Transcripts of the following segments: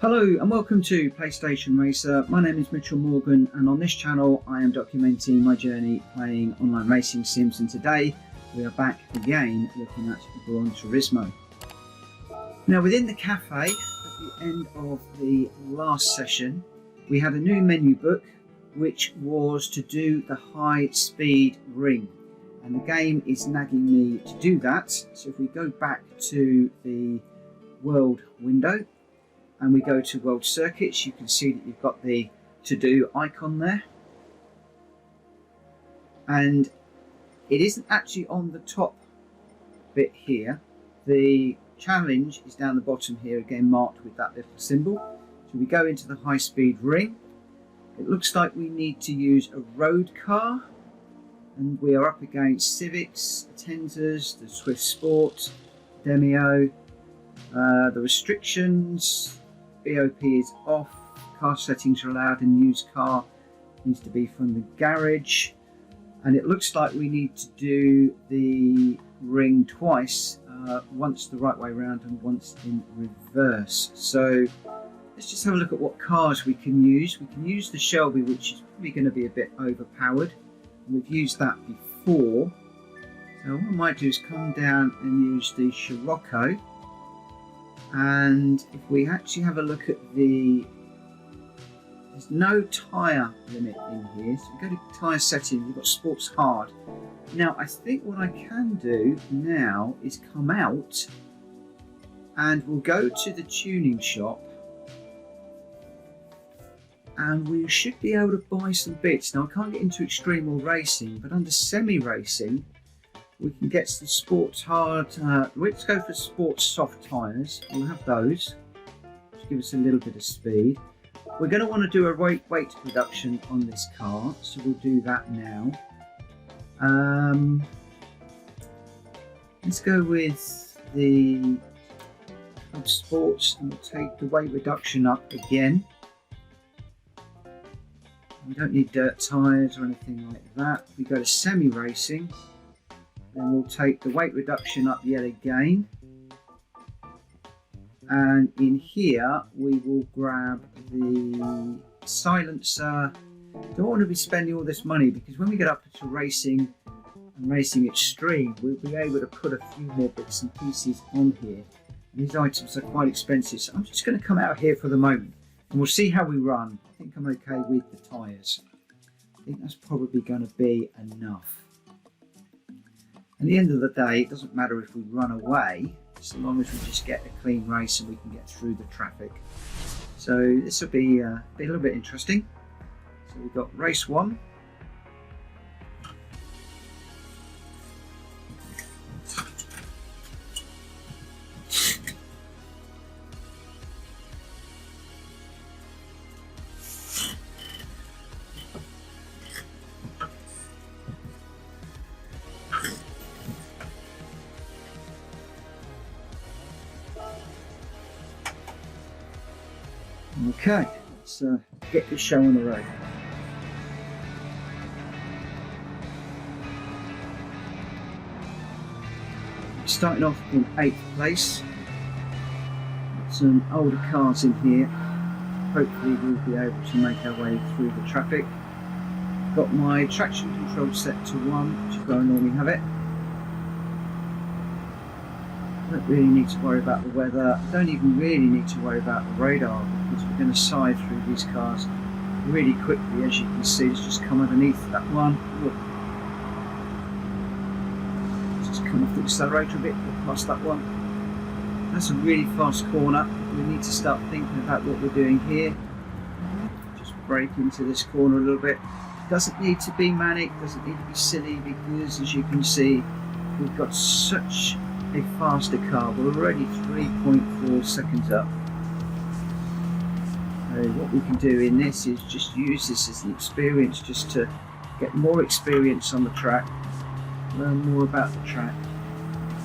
Hello and welcome to PlayStation Racer. My name is Mitchell Morgan and on this channel I am documenting my journey playing online racing sims, and today we are back again looking at Gran Turismo. Now within the cafe, at the end of the last session, we had a new menu book which was to do the high speed ring, and the game is nagging me to do that. So if we go back to the world window and we go to World Circuits, you can see that you've got the to-do icon there. And it isn't actually on the top bit here. The challenge is down the bottom here, again marked with that little symbol. So we go into the high-speed ring. It looks like we need to use a road car. And we are up against Civics, Atenzas, the Swift Sport, Demio, the restrictions. BOP is off, car settings are allowed, and used car needs to be from the garage. And it looks like we need to do the ring twice, once the right way around and once in reverse. So let's just have a look at what cars we can use. We can use the Shelby, which is probably going to be a bit overpowered. We've used that before. So what I might do is come down and use the Scirocco. And if we actually have a look at there's no tyre limit in here, so we go to tyre settings, we've got sports hard. Now I think what I can do now is come out and we'll go to the tuning shop and we should be able to buy some bits. Now I can't get into extreme or racing, but under semi-racing we can get some sports hard, let's go for sports soft tyres, we'll have those, just give us a little bit of speed. We're going to want to do a weight reduction on this car, so we'll do that now. Let's go with the sports and we'll take the weight reduction up again. We don't need dirt tyres or anything like that. We go to semi-racing. Then we'll take the weight reduction up yet again, and in here we will grab the silencer. Don't want to be spending all this money because when we get up to racing and racing extreme, we'll be able to put a few more bits and pieces on here. These items are quite expensive, so I'm just going to come out here for the moment and we'll see how we run. I think I'm okay with the tyres. I think that's probably going to be enough. At the end of the day, it doesn't matter if we run away, so long as we just get a clean race and we can get through the traffic. So this will be a little bit interesting. So we've got race 1. Okay, let's get this show on the road. Starting off in 8th place. Got some older cars in here. Hopefully we'll be able to make our way through the traffic. Got my traction control set to 1, which is where I normally have it. Don't really need to worry about the weather. Don't even really need to worry about the radar because we're going to side through these cars really quickly. As you can see, it's just come underneath that one. Look. Just come off the accelerator a bit, get past that one. That's a really fast corner. We need to start thinking about what we're doing here. Just brake into this corner a little bit. Doesn't need to be manic, doesn't need to be silly, because as you can see, we've got such a faster car. We're already 3.4 seconds up. So what we can do in this is just use this as an experience, just to get more experience on the track, learn more about the track,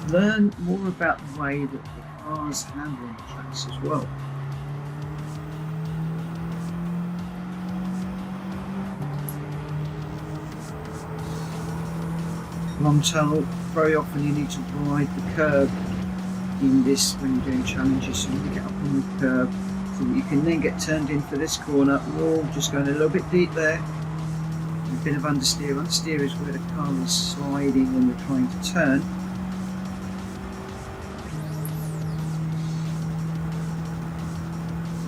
learn more about the way that the cars handle on the tracks as well. I'm told very often you need to ride the curb in this when you're doing challenges, so you get up on the curb, so that you can then get turned in for this corner. Whoa, just going a little bit deep there. A bit of understeer. Understeer is where the car is sliding when you're trying to turn.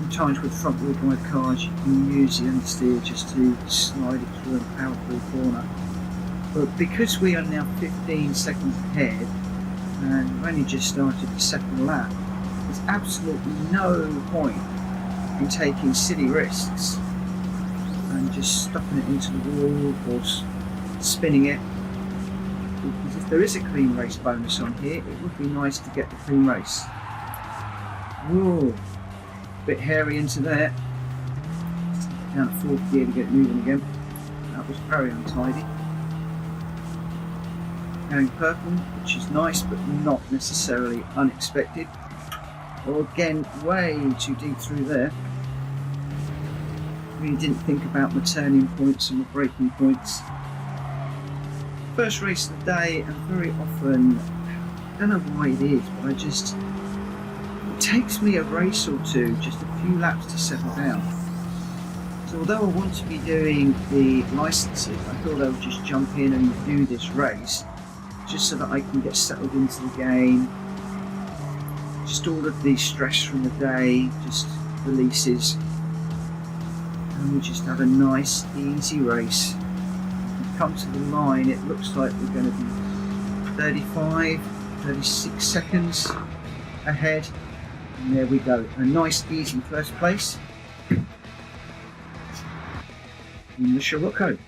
Sometimes with front wheel drive cars you can use the understeer just to slide it through a powerful corner. But because we are now 15 seconds ahead and we've only just started the second lap, there's absolutely no point in taking silly risks and just stuffing it into the wall or spinning it, because if there is a clean race bonus on here, it would be nice to get the clean race. Whoa, bit hairy into there. Down at fourth gear to get moving again. That was very untidy. Going purple, which is nice but not necessarily unexpected. Or again, way too deep through there. Really didn't think about my turning points and my braking points. First race of the day, and very often, I don't know why it is, but it takes me a race or two, just a few laps to settle down. So although I want to be doing the licenses, I thought I would just jump in and do this race, just so that I can get settled into the game. Just all of the stress from the day just releases, and we just have a nice easy race. We come to the line, it looks like we're going to be 35, 36 seconds ahead, and there we go, a nice easy first place in the Scirocco.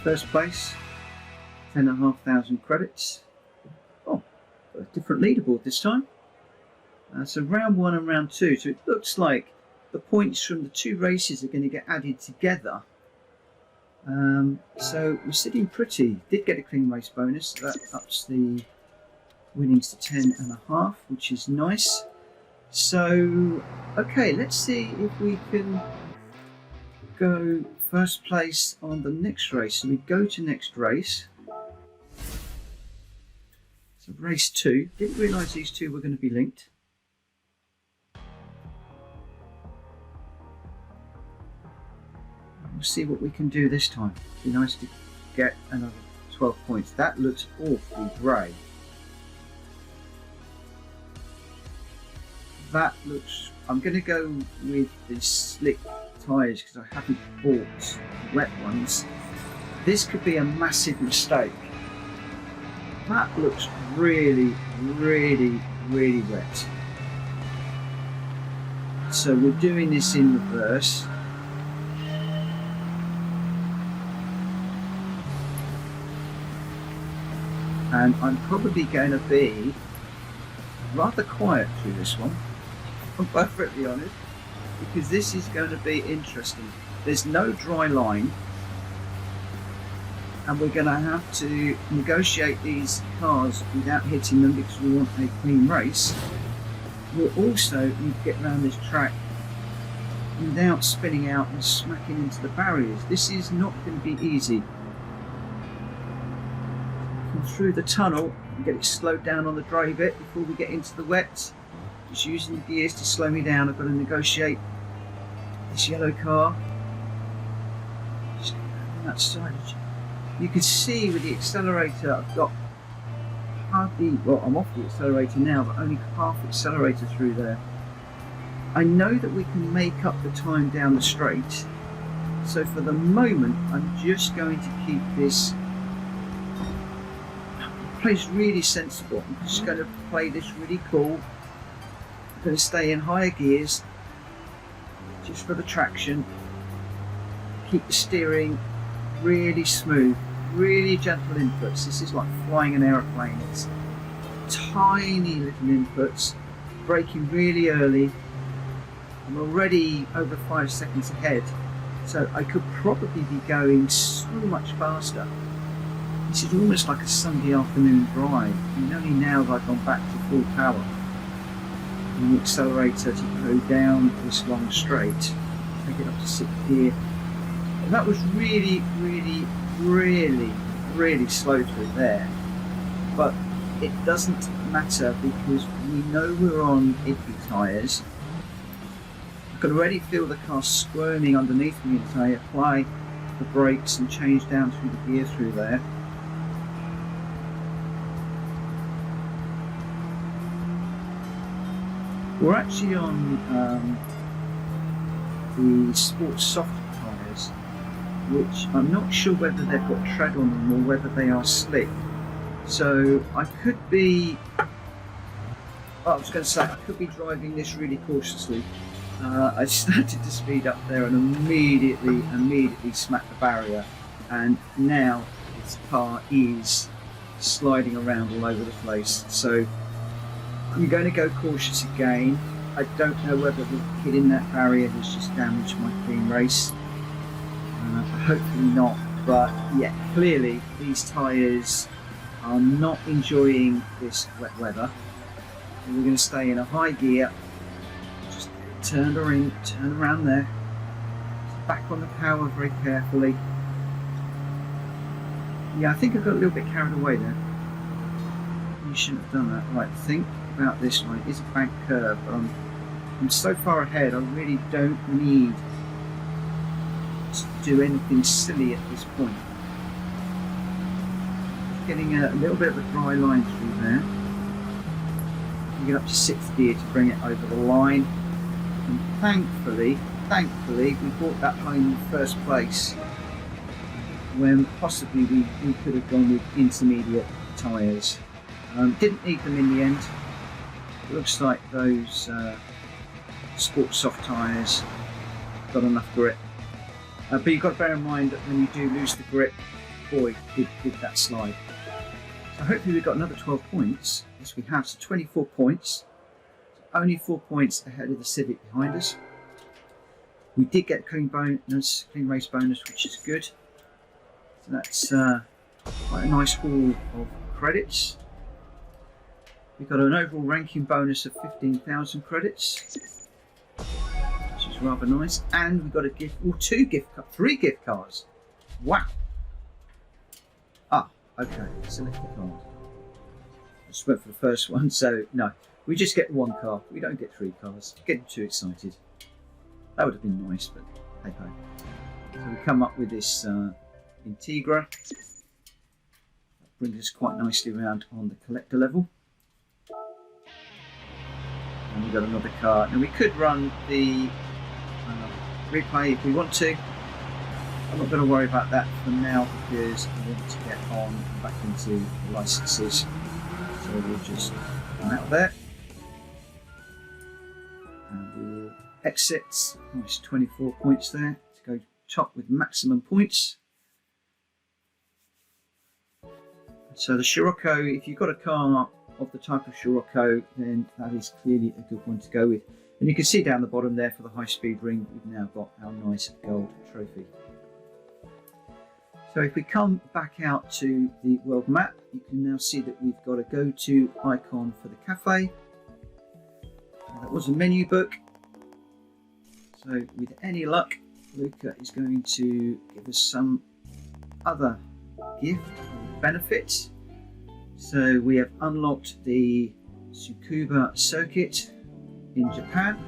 First place, 10,500 credits. Oh, got a different leaderboard this time. So round 1 and round 2. So it looks like the points from the two races are going to get added together. So we're sitting pretty. Did get a clean race bonus. That ups the winnings to 10.5, which is nice. So, okay, let's see if we can go first place on the next race. So we go to next race. So race 2. Didn't realise these two were going to be linked. We'll see what we can do this time. It'd be nice to get another 12 points. That looks awfully grey. That looks... I'm going to go with the slick tyres because I haven't bought wet ones. This could be a massive mistake. That looks really, really, really wet. So we're doing this in reverse. And I'm probably going to be rather quiet through this one, if I'm perfectly honest, because this is going to be interesting. There's no dry line, and we're going to have to negotiate these cars without hitting them because we want a clean race. We'll also need to get around this track without spinning out and smacking into the barriers. This is not going to be easy. Come through the tunnel and get it slowed down on the dry bit before we get into the wet. Just using the gears to slow me down. I've got to negotiate this yellow car. Just go down that side. You can see with the accelerator I've got hardly, well, I'm off the accelerator now, but only half accelerator through there. I know that we can make up the time down the straight, so for the moment I'm just going to keep this place really sensible. I'm just going to play this really cool. I'm going to stay in higher gears just for the traction, keep the steering really smooth, really gentle inputs. This is like flying an aeroplane. It's tiny little inputs, braking really early. I'm already over 5 seconds ahead, so I could probably be going so much faster. This is almost like a Sunday afternoon drive. I mean, only now have I gone back to full power. And the accelerator to go down this long straight, take it up to 6th gear. And that was really slow through there, but it doesn't matter because we know we're on iffy tyres. I can already feel the car squirming underneath me as I apply the brakes and change down through the gear through there. We're actually on the Sport Soft tyres, which I'm not sure whether they've got tread on them or whether they are slick. So I could be, I was going to say, I could be driving this really cautiously. I started to speed up there and immediately smacked the barrier, and now this car is sliding around all over the place. So I'm going to go cautious again. I don't know whether hitting that barrier has just damaged my clean race. Hopefully not, but yeah, clearly these tyres are not enjoying this wet weather. And we're going to stay in a high gear, just turn around there, back on the power very carefully. Yeah, I think I got a little bit carried away there. You shouldn't have done that. Right, think about this one. It is a bank curve, but I'm so far ahead, I really don't need to do anything silly at this point. Getting a little bit of a dry line through there. You get up to 6th gear to bring it over the line. And thankfully, we brought that home in first place when possibly we could have gone with intermediate tyres. Didn't need them in the end. It looks like those Sport Soft tyres got enough grip. But you've got to bear in mind that when you do lose the grip, boy, did that slide. So hopefully we've got another 12 points. Yes, we have, so 24 points. So only 4 points ahead of the Civic behind us. We did get clean race bonus, which is good. So that's quite a nice haul of credits. We've got an overall ranking bonus of 15,000 credits, which is rather nice. And we've got a gift, or three gift cards. Wow. Ah, okay, select the card. I just went for the first one, so no. We just get one car, we don't get 3 cars. Getting too excited. That would have been nice, but hey ho. So we come up with this Integra. That brings us quite nicely around on the collector level. And we've got another car. Now we could run the replay if we want to. I'm not going to worry about that for now because I want to get on and back into the licenses. So we'll just come out there. And we'll exit. Nice 24 points there to go top with maximum points. So the Scirocco, if you've got a car of the type of Scirocco, then that is clearly a good one to go with. And you can see down the bottom there for the high speed ring, we've now got our nice gold trophy. So if we come back out to the world map, you can now see that we've got a go-to icon for the cafe. And that was a menu book. So with any luck, Luca is going to give us some other gift or benefit. So we have unlocked the Tsukuba circuit in Japan,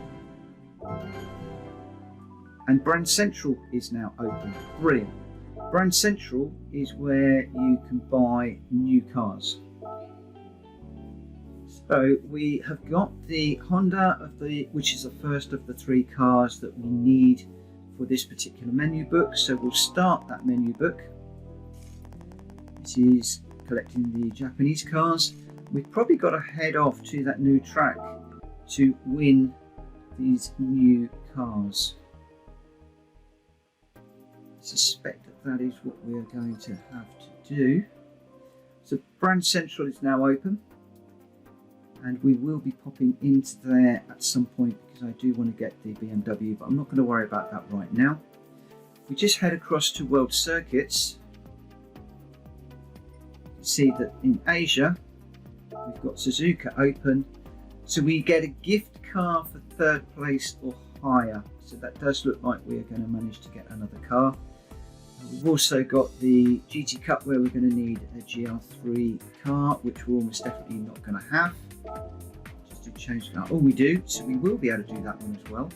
and Brand Central is now open. Brilliant. Brand Central is where you can buy new cars. So we have got the Honda which is the first of the 3 cars that we need for this particular menu book. So we'll start that menu book. This is collecting the Japanese cars. We've probably got to head off to that new track to win these new cars. I suspect that is what we are going to have to do. So Brand Central is now open, and we will be popping into there at some point because I do want to get the BMW, but I'm not going to worry about that right now. We just head across to World Circuits. See that in Asia we've got Suzuka open, so we get a gift car for 3rd place or higher, so that does look like we are going to manage to get another car. We've also got the GT Cup where we're going to need a GR3 car, which we're almost definitely not going to have. Just to change that. Oh, we do, so we will be able to do that one as well.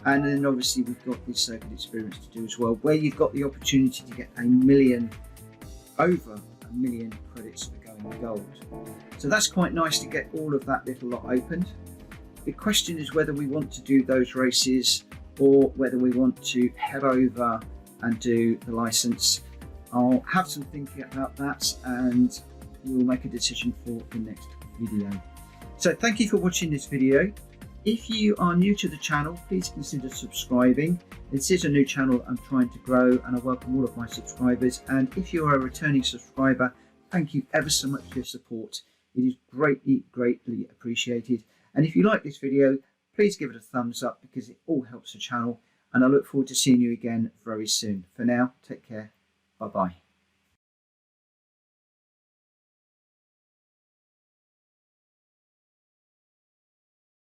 And then obviously we've got the circuit experience to do as well, where you've got the opportunity to get over a million credits for going gold. So that's quite nice to get all of that little lot opened. The question is whether we want to do those races or whether we want to head over and do the license. I'll have some thinking about that and we'll make a decision for the next video. So thank you for watching this video. If you are new to the channel, please consider subscribing. This is a new channel I'm trying to grow and I welcome all of my subscribers. And if you are a returning subscriber, thank you ever so much for your support. It is greatly, greatly appreciated. And if you like this video, please give it a thumbs up because it all helps the channel. And I look forward to seeing you again very soon. For now, take care. Bye-bye.